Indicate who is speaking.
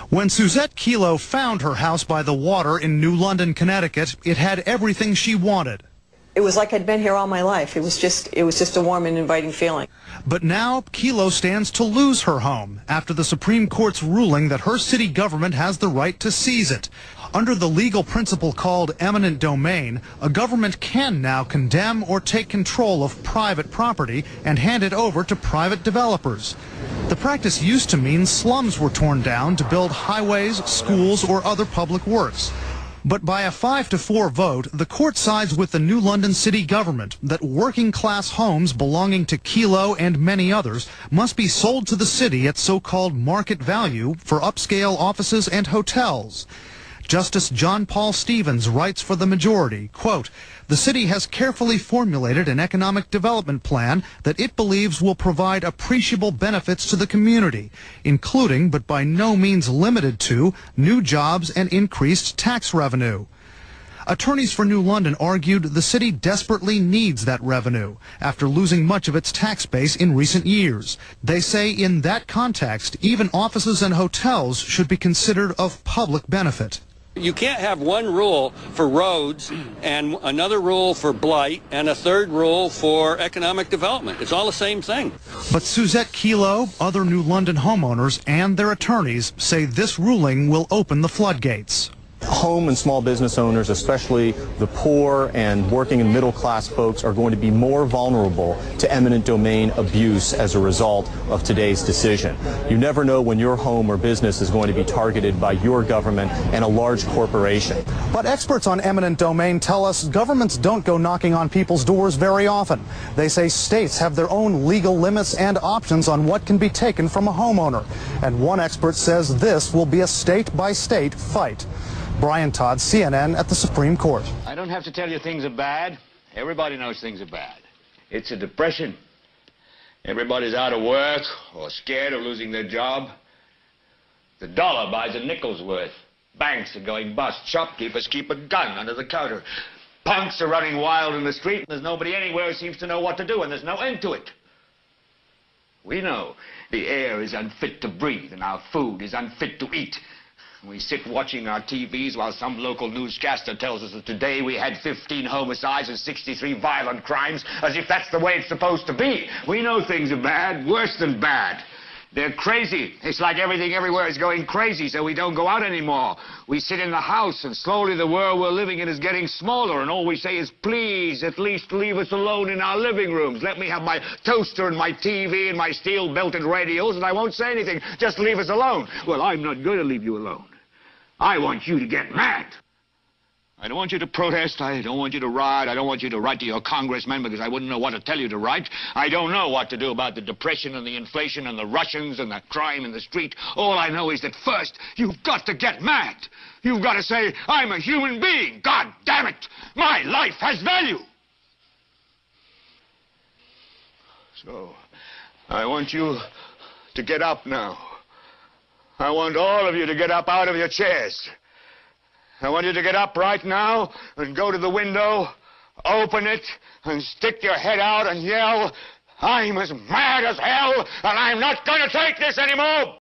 Speaker 1: When Suzette Kelo found her house by the water in New London, Connecticut, it had everything she wanted.
Speaker 2: It was like I'd been here all my life. It was just a warm and inviting feeling.
Speaker 1: But now Kelo stands to lose her home after the Supreme Court's ruling that her city government has the right to seize it. Under the legal principle called eminent domain, a government can now condemn or take control of private property and hand it over to private developers. The practice used to mean slums were torn down to build highways, schools, or other public works. But by a 5-4 vote, the court sides with the New London city government that working-class homes belonging to Kelo and many others must be sold to the city at so-called market value for upscale offices and hotels. Justice John Paul Stevens writes for the majority, quote, "The city has carefully formulated an economic development plan that it believes will provide appreciable benefits to the community, including, but by no means limited to, new jobs and increased tax revenue." Attorneys for New London argued the city desperately needs that revenue after losing much of its tax base in recent years. They say in that context, even offices and hotels should be considered of public benefit.
Speaker 3: You can't have one rule for roads and another rule for blight and a third rule for economic development. It's all the same thing.
Speaker 1: But Suzette Kelo, other New London homeowners, and their attorneys say this ruling will open the floodgates.
Speaker 4: Home and small business owners, especially the poor and working and middle class folks, are going to be more vulnerable to eminent domain abuse as a result of today's decision. You never know when your home or business is going to be targeted by your government and a large corporation.
Speaker 1: But experts on eminent domain tell us governments don't go knocking on people's doors very often. They say states have their own legal limits and options on what can be taken from a homeowner. And one expert says this will be a state-by-state fight. Brian Todd, CNN at the Supreme Court.
Speaker 5: I don't have to tell you things are bad. Everybody knows things are bad. It's a depression. Everybody's out of work or scared of losing their job. The dollar buys a nickel's worth. Banks are going bust. Shopkeepers keep a gun under the counter. Punks are running wild in the street, and there's nobody anywhere who seems to know what to do, and there's no end to it. We know the air is unfit to breathe, and our food is unfit to eat. We sit watching our TVs while some local newscaster tells us that today we had 15 homicides and 63 violent crimes, as if that's the way it's supposed to be. We know things are bad, worse than bad. They're crazy. It's like everything everywhere is going crazy, so we don't go out anymore. We sit in the house, and slowly the world we're living in is getting smaller, and all we say is, please, at least leave us alone in our living rooms. Let me have my toaster and my TV and my steel-belted radios, and I won't say anything. Just leave us alone. Well, I'm not going to leave you alone. I want you to get mad. I don't want you to protest. I don't want you to riot. I don't want you to write to your congressman because I wouldn't know what to tell you to write. I don't know what to do about the depression and the inflation and the Russians and the crime in the street. All I know is that first, you've got to get mad. You've got to say, I'm a human being. God damn it. My life has value. So, I want you to get up now. I want all of you to get up out of your chairs. I want you to get up right now and go to the window, open it, and stick your head out and yell, I'm as mad as hell, and I'm not going to take this anymore!